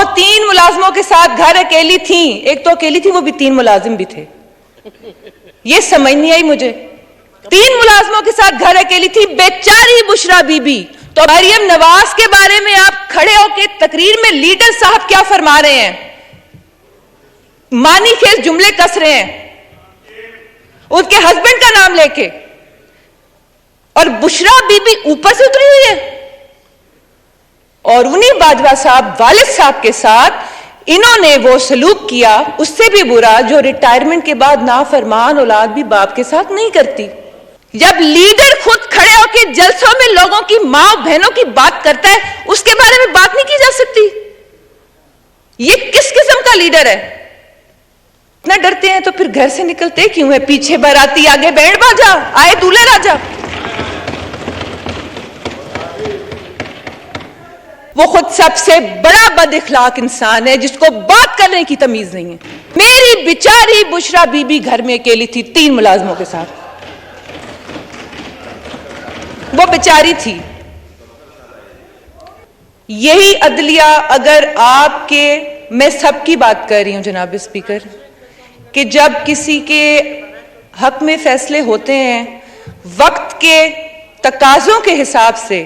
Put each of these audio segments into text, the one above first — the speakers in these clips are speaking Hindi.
वो 3 मुलाजमों के साथ घर अकेली थी। एक तो अकेली थी, वो भी 3 मुलाजिम भी थे। ये समझ नहीं आई मुझे। 3 मुलाजमों के साथ घर अकेली थी, बेचारी बुशरा बीबी। तो मरियम नवाज के बारे में आप खड़े होकर तकरीर में लीडर साहब क्या फरमा रहे हैं, मानी खेल जुमले कस रहे हैं उसके हस्बैंड का नाम लेके, और बुशरा बीबी ऊपर से उतरी हुई है। और उन्हीं बाजवा साहब वालिद साहब के साथ इन्होंने वो सलूक किया, उससे भी बुरा, जो रिटायरमेंट के बाद नाफरमान औलाद भी बाप के साथ नहीं करती। जब लीडर खुद खड़े होकर जलसों में लोगों की मां बहनों की बात करता है, उसके बारे में बात नहीं की जा सकती। ये किस किस्म का लीडर है? इतना डरते हैं तो फिर घर से निकलते क्यों है? पीछे बाराती, आगे बैंड बाजा, आए दूल्हे राजा। वो खुद सबसे बड़ा बदइखलाक इंसान है जिसको बात करने की तमीज नहीं है। मेरी बेचारी बुशरा बीबी घर में अकेली थी 3 मुलाजमों के साथ, वो बेचारी थी। यही अदलिया अगर आपके, मैं सबकी बात कर रही हूं जनाब स्पीकर, कि जब किसी के हक में फैसले होते हैं वक्त के तकाजों के हिसाब से,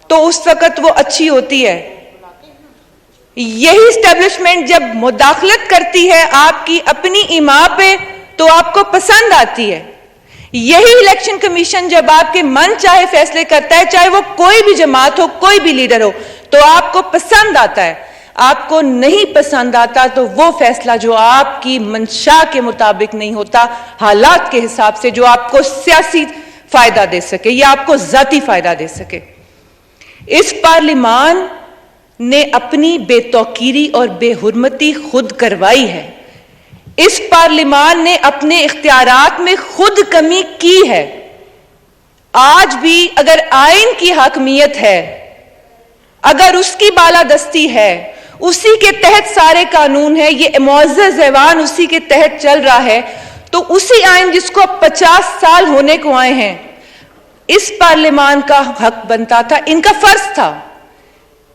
तो उस वक्त वो अच्छी होती है। यही एस्टेब्लिशमेंट जब मुदाखलत करती है आपकी अपनी इमाम पे, तो आपको पसंद आती है। यही इलेक्शन कमीशन जब आपके मन चाहे फैसले करता है, चाहे वो कोई भी जमात हो, कोई भी लीडर हो, तो आपको पसंद आता है। आपको नहीं पसंद आता तो वो फैसला जो आपकी मंशा के मुताबिक नहीं होता, हालात के हिसाब से, जो आपको सियासी फायदा दे सके या आपको जाती फायदा दे सके। इस पार्लिमान ने अपनी बेतौकीरी और बेहुरमती खुद करवाई है। इस पार्लिमान ने अपने इख्तियारात में खुद कमी की है। आज भी अगर आइन की हकमियत है, अगर उसकी बालादस्ती है, उसी के तहत सारे कानून है, ये मुअज़्ज़ज़ ऐवान उसी के तहत चल रहा है, तो उसी आइन जिसको 50 साल होने को आए हैं, इस पार्लिमान का हक बनता था, इनका फर्ज था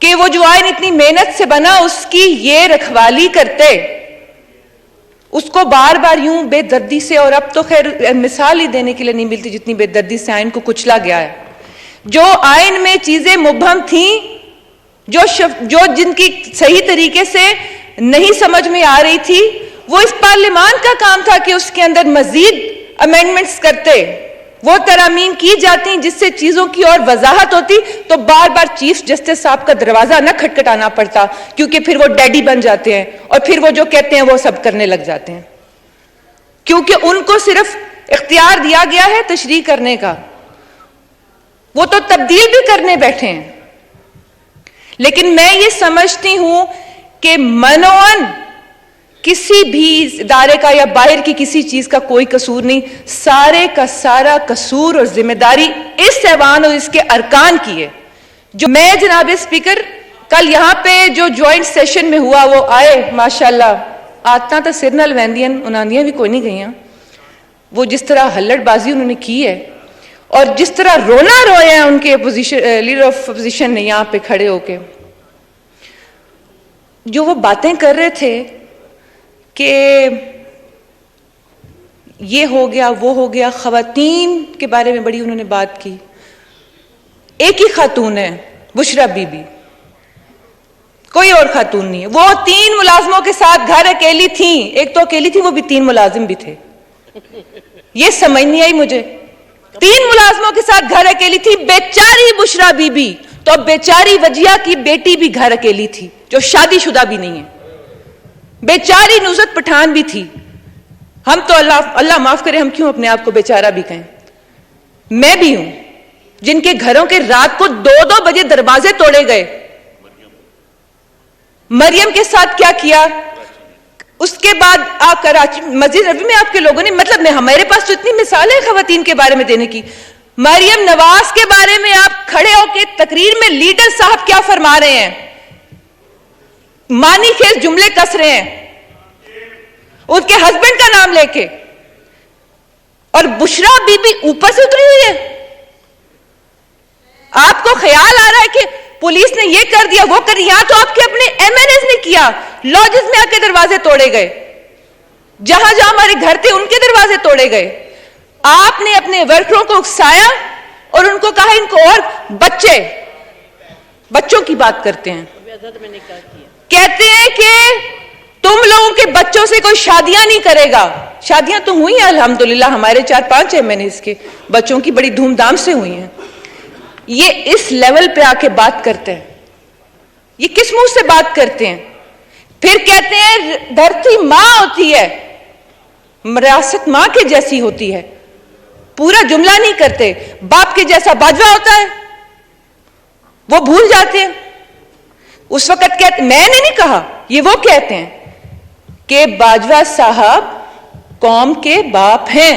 कि वो जो आइन इतनी मेहनत से बना उसकी ये रखवाली करते, उसको बार बार यूं बेदर्दी से, और अब तो खैर मिसाल ही देने के लिए नहीं मिलती जितनी बेदर्दी से आइन को कुचला गया है। जो आइन में चीजें मुबहम थी, जो जिनकी सही तरीके से नहीं समझ में आ रही थी, वो इस पार्लिमान का काम था कि उसके अंदर मजीद अमेंडमेंट्स करते, वो तरामीम की जाती जिससे चीजों की और वजाहत होती, तो बार बार चीफ जस्टिस साहब का दरवाजा न खटखटाना पड़ता, क्योंकि फिर वो डैडी बन जाते हैं और फिर वो जो कहते हैं वो सब करने लग जाते हैं, क्योंकि उनको सिर्फ इख्तियार दिया गया है तशरीह करने का, वो तो तब्दील भी करने बैठे हैं। लेकिन मैं ये समझती हूं कि मनोअन किसी भी इदारे का या बाहर की किसी चीज का कोई कसूर नहीं, सारे का सारा कसूर और जिम्मेदारी इस ऐवान और इसके अरकान की है। जो मैं जनाब स्पीकर कल यहां पे जो ज्वाइंट सेशन में हुआ, वो आए माशाल्लाह, आतना तो सिर नाल वैंदियां उन्हांदियां भी कोई नहीं गई। वो जिस तरह हल्लड़बाजी उन्होंने की है और जिस तरह रोना रोए हैं उनके लीडर ऑफ अपोजिशन ने यहां पे खड़े होके, जो वो बातें कर रहे थे कि ये हो गया वो हो गया, खवातीन के बारे में बड़ी उन्होंने बात की। एक ही खातून है बुशरा बीबी, कोई और खातून नहीं है। वो 3 मुलाजमों के साथ घर अकेली थी, एक तो अकेली थी, वो भी 3 मुलाजिम भी थे। ये समझ नहीं आई मुझे। 3 मुलाजमों के साथ घर अकेली थी, बेचारी बुशरा बीबी। तो बेचारी वजिया की बेटी भी घर अकेली थी, जो शादीशुदा भी नहीं है। बेचारी नुसरत पठान भी थी। हम तो अल्लाह माफ करे, हम क्यों अपने आप को बेचारा भी कहें। मैं भी हूं जिनके घरों के रात को 2-2 बजे दरवाजे तोड़े गए। मरियम के साथ क्या किया, उसके बाद आप कराची मस्जिद नबी में आपके लोगों ने, मतलब में हमारे पास तो इतनी मिसाल है खवातीन के बारे में देने की। मरियम नवाज के बारे में आप खड़े होकर तकरीर में लीडर साहब क्या फरमा रहे हैं, मानी खेल जुमले कस रहे हैं उसके हस्बैंड का नाम लेके, और बुशरा बीबी ऊपर से उतरी हुई है। आपको ख्याल आ रहा है कि पुलिस ने ये कर दिया वो कर दिया, तो आपके अपने MLA किया, लॉजेस में आके दरवाजे तोड़े गए, जहां जहां हमारे घर थे उनके दरवाजे तोड़े गए। आपने अपने वर्करों को उकसाया और उनको कहा इनको, और बच्चों की बात करते हैं, कहते हैं कि तुम लोगों के बच्चों से कोई शादियां नहीं करेगा। शादियां तो हुई हैं अल्हम्दुलिल्लाह, हमारे 4-5 MNAs के बच्चों की बड़ी धूमधाम से हुई हैं। ये इस लेवल पे आके बात करते हैं, ये किस मुंह से बात करते हैं? फिर कहते हैं धरती मां होती है, विरासत मां के जैसी होती है। पूरा जुमला नहीं करते, बाप के जैसा बाजवा होता है, वो भूल जाते हैं। उस वक्त कहते, मैंने नहीं कहा, ये वो कहते हैं कि बाजवा साहब कौम के बाप हैं,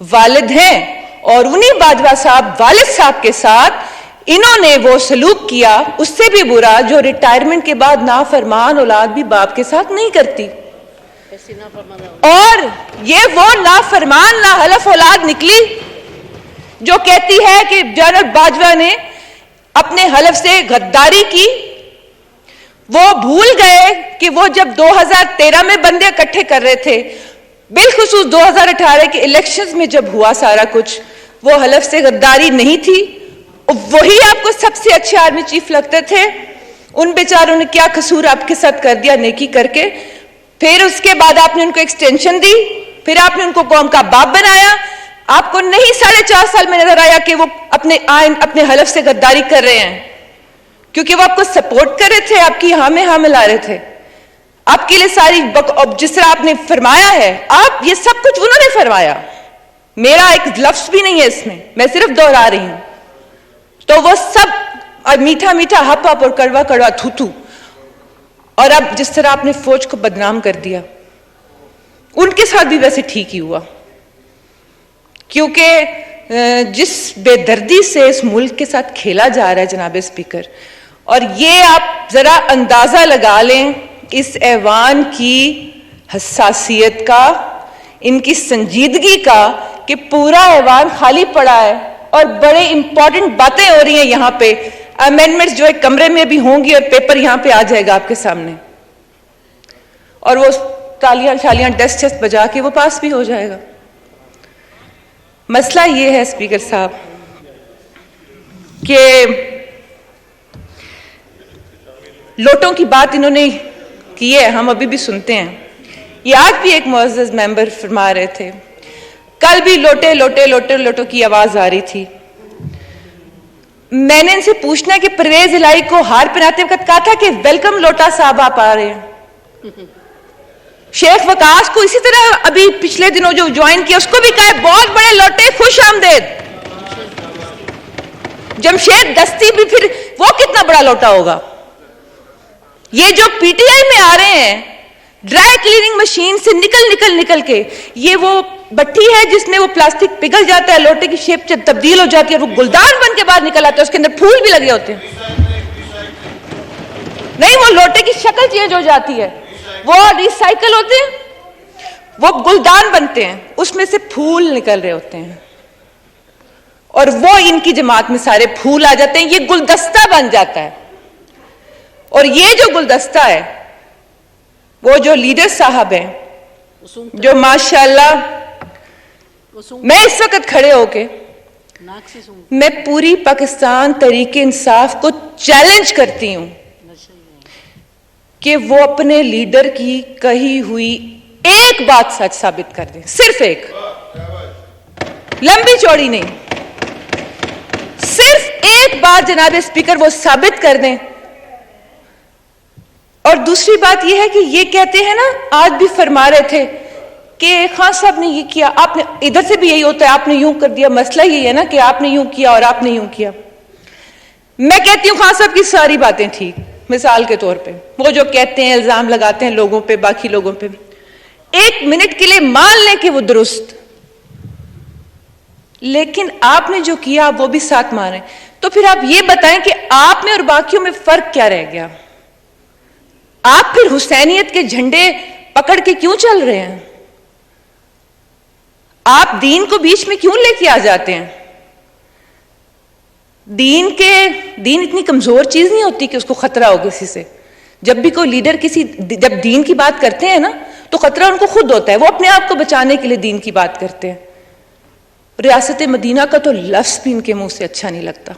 वालिद हैं, और उन्हीं बाजवा साहब वालिद साहब के साथ इन्होंने वो सलूक किया, उससे भी बुरा, जो रिटायरमेंट के बाद नाफरमान औलाद भी बाप के साथ नहीं करती। और ये वो नाफरमान नाहलफ औलाद निकली जो कहती है कि जनरल बाजवा ने अपने हलफ से गद्दारी की। वो भूल गए कि वो जब 2013 में बंदे इकट्ठे कर रहे थे, बिलखुसूस 2018 के इलेक्शंस में जब हुआ सारा कुछ, वो हलफ से गद्दारी नहीं थी। वही आपको सबसे अच्छे आर्मी चीफ लगते थे, उन बेचारों ने क्या कसूर आपके साथ कर दिया नेकी करके। फिर उसके बाद आपने उनको एक्सटेंशन दी, फिर आपने उनको कौम का बाप बनाया। आपको नहीं 4.5 साल में नजर आया कि वो अपने हलफ से गद्दारी कर रहे हैं, क्योंकि वो आपको सपोर्ट कर रहे थे, आपकी हाँ में हाँ मिला रहे थे, आपके लिए सारी जिस तरह आपने फरमाया है, आप ये सब कुछ उन्होंने फरमाया, मेरा एक लफ्ज भी नहीं है इसमें, मैं सिर्फ दोहरा रही हूं। तो वो सब मीठा मीठा हप हप और कड़वा कड़वा थू थू, और अब जिस तरह आपने फौज को बदनाम कर दिया, उनके साथ भी वैसे ठीक ही हुआ, क्योंकि जिस बेदर्दी से इस मुल्क के साथ खेला जा रहा है जनाब स्पीकर, और ये आप जरा अंदाजा लगा लें इस ऐवान की हसासियत का, इनकी संजीदगी का, कि पूरा ऐवान खाली पड़ा है और बड़े इंपॉर्टेंट बातें हो रही हैं यहां पे। अमेंडमेंट्स जो एक कमरे में भी होंगी और पेपर यहां पे आ जाएगा आपके सामने, और वो तालियां शालियां डस्ट बजा के वो पास भी हो जाएगा। मसला ये है स्पीकर साहब कि लोटों की बात इन्होंने की है, हम अभी भी सुनते हैं। ये आज भी एक मुअज़्ज़ज़ मेंबर फरमा रहे थे, कल भी लोटे लोटे लोटे लोटो की आवाज आ रही थी। मैंने इनसे पूछना है कि परवेज इलाही को हार पहनाते वक्त कहा था कि वेलकम लोटा साहब आप आ रहे हैं। शेख वकास को इसी तरह अभी पिछले दिनों जो ज्वाइन किया उसको भी कहा बहुत बड़े लोटे, खुश आमदेद। जमशेद दस्ती भी फिर वो कितना बड़ा लोटा होगा। ये जो पीटीआई में आ रहे हैं ड्राई क्लीनिंग मशीन से निकल के, ये वो भट्टी है जिसमें वो प्लास्टिक पिघल जाता है, लोटे की शेप तब्दील हो जाती है, वो गुलदान बन के बाहर निकल आता है, उसके अंदर फूल भी लगे होते हैं। नहीं, वो लोटे की शक्ल चेंज हो जाती है, वो रिसाइकल होते हैं, वो गुलदान बनते हैं, उसमें से फूल निकल रहे होते हैं, और वो इनकी जमात में सारे फूल आ जाते हैं, ये गुलदस्ता बन जाता है। और ये जो गुलदस्ता है, वो जो लीडर साहब हैं, जो माशाल्लाह, मैं इस वक्त खड़े होके मैं पूरी पाकिस्तान तरीके इंसाफ को चैलेंज करती हूं कि वो अपने लीडर की कही हुई एक बात सच साबित कर दें, सिर्फ एक, लंबी चौड़ी नहीं, सिर्फ एक बात जनाब स्पीकर वो साबित कर दें। और दूसरी बात यह है कि ये कहते हैं ना, आज भी फरमा रहे थे कि खान साहब ने ये किया, आपने, इधर से भी यही होता है, आपने यूं कर दिया, मसला यही है ना कि आपने यूं किया और आपने यूं किया। मैं कहती हूं खान साहब की सारी बातें ठीक, मिसाल के तौर पे वो जो कहते हैं, इल्जाम लगाते हैं लोगों पे, बाकी लोगों पे, एक मिनट के लिए मान लें कि वो दुरुस्त, लेकिन आपने जो किया वो भी साथ माने, तो फिर आप ये बताएं कि आप में और बाकियों में फर्क क्या रह गया? आप फिर हुसैनियत के झंडे पकड़ के क्यों चल रहे हैं? आप दीन को बीच में क्यों लेके आ जाते हैं? दीन इतनी कमजोर चीज नहीं होती कि उसको खतरा हो किसी से। जब भी कोई लीडर जब दीन की बात करते हैं ना, तो खतरा उनको खुद होता है, वो अपने आप को बचाने के लिए दीन की बात करते हैं। रियासत मदीना का तो लफ्ज भी इनके मुंह से अच्छा नहीं लगता।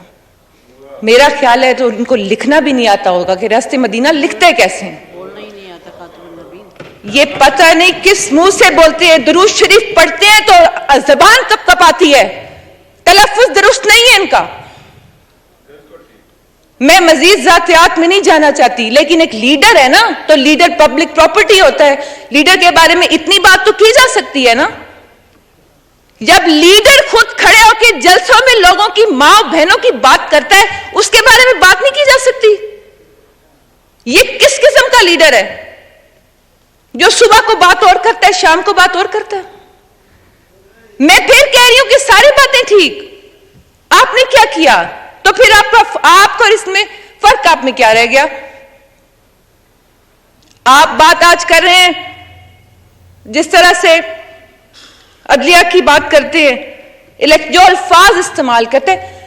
मेरा ख्याल है तो उनको लिखना भी नहीं आता होगा कि रियासत मदीना लिखते कैसे हैं, बोलना ही नहीं आता खातून नबी। ये पता नहीं किस मुंह से बोलते हैं। दुरूद शरीफ पढ़ते हैं तो जबान कब कब आती है, तलफ्फुज दुरुस्त नहीं है इनका। मैं मजीद जातियात में नहीं जाना चाहती, लेकिन एक लीडर है ना, तो लीडर पब्लिक प्रॉपर्टी होता है। लीडर के बारे में इतनी बात तो की जा सकती है ना। जब लीडर खुद खड़े होकर जलसों में लोगों की मां बहनों की बात करता है, उसके बारे में बात नहीं की जा सकती। ये किस किस्म का लीडर है जो सुबह को बात और करता है, शाम को बात और करता है? मैं फिर कह रही हूं कि सारी बातें ठीक, आपने क्या किया, तो फिर आपको और इसमें फर्क आप में क्या रह गया? आप बात आज कर रहे हैं, जिस तरह से अदलिया की बात करते हैं, जो अल्फाज इस्तेमाल करते हैं,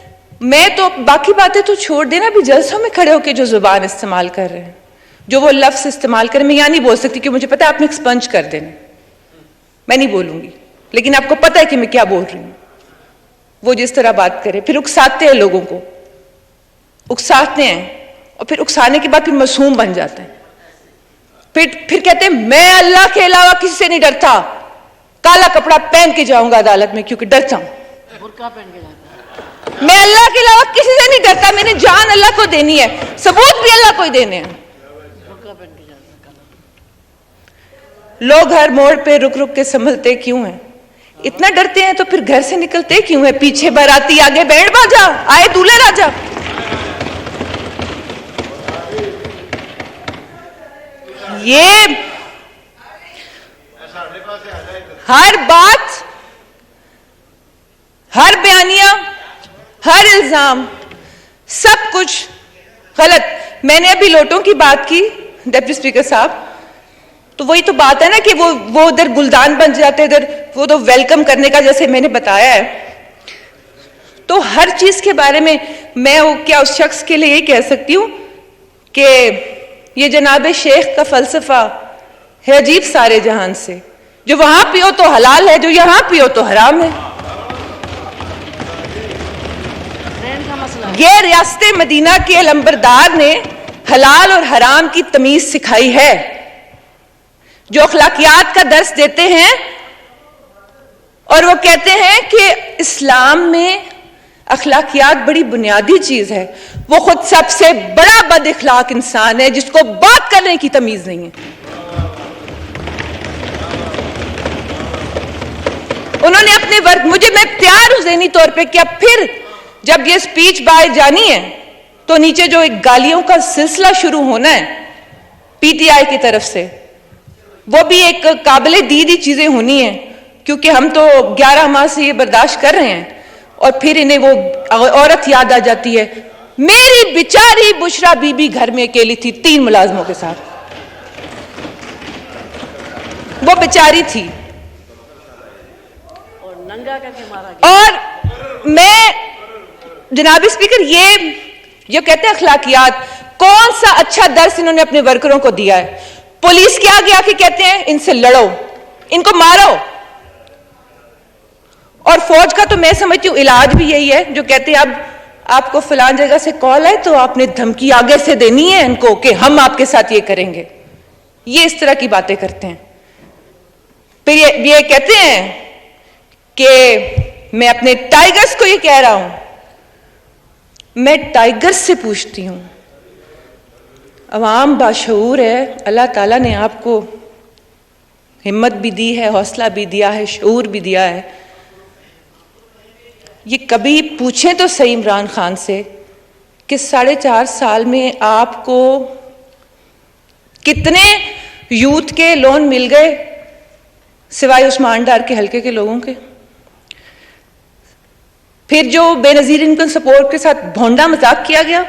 मैं तो बाकी बातें तो छोड़ देना, भी जलसों में खड़े होकर जो जुबान इस्तेमाल कर रहे हैं, जो वो लफ्ज इस्तेमाल कर, मैं यहां नहीं बोल सकती क्योंकि मुझे पता है आपने एक्सपंज कर देना, मैं नहीं बोलूंगी, लेकिन आपको पता है कि मैं क्या बोल रही हूं। वो जिस तरह बात करे, फिर उकसाते हैं, लोगों को उकसाते हैं, और फिर उकसाने के बाद फिर मासूम बन जाते हैं। फिर कहते हैं मैं अल्लाह के अलावा किसी से नहीं डरता, काला कपड़ा पहन के जाऊंगा अदालत में क्योंकि डरता हूं। बुर्का पहन के जाता, मैं अल्लाह के अलावा किसी से नहीं डरता, मैंने जान अल्लाह को देनी है, सबूत भी अल्लाह को ही देने हैं। बुर्का पहन के जाता। लोग हर मोड़ पे रुक रुक के संभलते क्यों हैं? इतना डरते हैं तो फिर घर से निकलते क्यों है? पीछे बाराती, आगे बैंड बाजा, आए दूल्हे राजा। ये हर बात, हर बयानिया, हर इल्जाम, सब कुछ गलत। मैंने अभी लोटों की बात की डिप्टी स्पीकर साहब, तो वही तो बात है ना कि वो उधर गुलदान बन जाते हैं, इधर वो तो वेलकम करने का, जैसे मैंने बताया है। तो हर चीज के बारे में मैं क्या उस शख्स के लिए ये कह सकती हूं कि ये जनाब शेख का फलसफा है अजीब सारे जहान से, जो वहां पियो तो हलाल है, जो यहां पियो तो हराम है। ये रियासत मदीना के अलंबरदार ने हलाल और हराम की तमीज सिखाई है, जो अखलाकियात का दर्स देते हैं, और वो कहते हैं कि इस्लाम में अखलाकियात बड़ी बुनियादी चीज है। वो खुद सबसे बड़ा बद इखलाक इंसान है जिसको बात करने की तमीज नहीं है। उन्होंने अपने वर्क, मैं तैयार हूं ज़हनी तौर पे कि अब फिर जब ये स्पीच बाहर जानी है तो नीचे जो एक गालियों का सिलसिला शुरू होना है पीटीआई की तरफ से, वो भी एक काबिले दीदी चीजें होनी है, क्योंकि हम तो 11 माह से ये बर्दाश्त कर रहे हैं, और फिर इन्हें वो औरत याद आ जाती है। मेरी बेचारी बुशरा बीबी घर में अकेली थी 3 मुलाजमों के साथ, वो बेचारी थी और नंगा करके मारा गया। और मैं जनाब स्पीकर, ये कहते हैं अखलाकियात, कौन सा अच्छा दर्स इन्होंने अपने वर्करों को दिया है? पुलिस के आगे आके कहते हैं इनसे लड़ो, इनको मारो, और फौज का तो मैं समझती हूं इलाज भी यही है, जो कहते हैं अब आपको फलान जगह से कॉल है तो आपने धमकी आगे से देनी है इनको कि हम आपके साथ ये करेंगे। ये इस तरह की बातें करते हैं। फिर ये कहते हैं कि मैं अपने टाइगर्स को ये कह रहा हूं। मैं टाइगर्स से पूछती हूं, अवाम बाशऊर है, अल्लाह ताला ने आपको हिम्मत भी दी है, हौसला भी दिया है, शऊर भी दिया है। ये कभी पूछें तो सही इमरान खान से कि 4.5 साल में आपको कितने यूथ के लोन मिल गए सिवाय उस्मान डार के हल्के के लोगों के? फिर जो बेनजीर इनकम सपोर्ट के साथ भोंडा मजाक किया गया,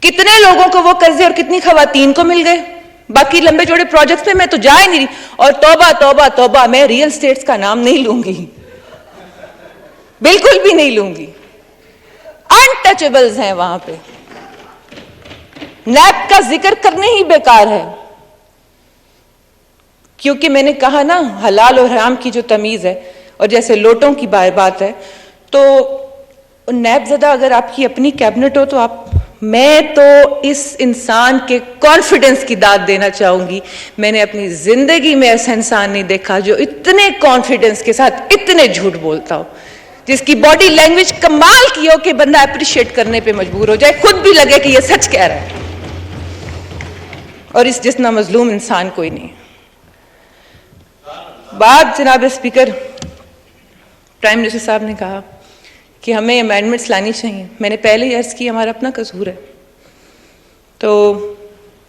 कितने लोगों को वो कर्जे और कितनी खवातीन को मिल गए? बाकी लंबे चौड़े प्रोजेक्ट्स में मैं तो जा ही नहीं रही। और तौबा तौबा तौबा, मैं रियल स्टेट्स का नाम नहीं लूंगी, बिल्कुल भी नहीं लूंगी। अनटचेबल्स हैं वहां पे, नैब का जिक्र करने ही बेकार है, क्योंकि मैंने कहा ना, हलाल और हराम की जो तमीज है, और जैसे लोटों की बात है, तो नैबज़दा अगर आपकी अपनी कैबिनेट हो तो मैं तो इस इंसान के कॉन्फिडेंस की दाद देना चाहूंगी। मैंने अपनी जिंदगी में ऐसा इंसान नहीं देखा जो इतने कॉन्फिडेंस के साथ इतने झूठ बोलता हो, जिसकी बॉडी लैंग्वेज कमाल की हो कि बंदा अप्रिशिएट करने पे मजबूर हो जाए, खुद भी लगे कि ये सच कह रहा है। और इस जितना मजलूम इंसान कोई नहीं। बात जनाब स्पीकर, प्राइम मिनिस्टर साहब ने कहा कि हमें अमेंडमेंट्स लानी चाहिए। मैंने पहले ही अर्ज की हमारा अपना कसूर है, तो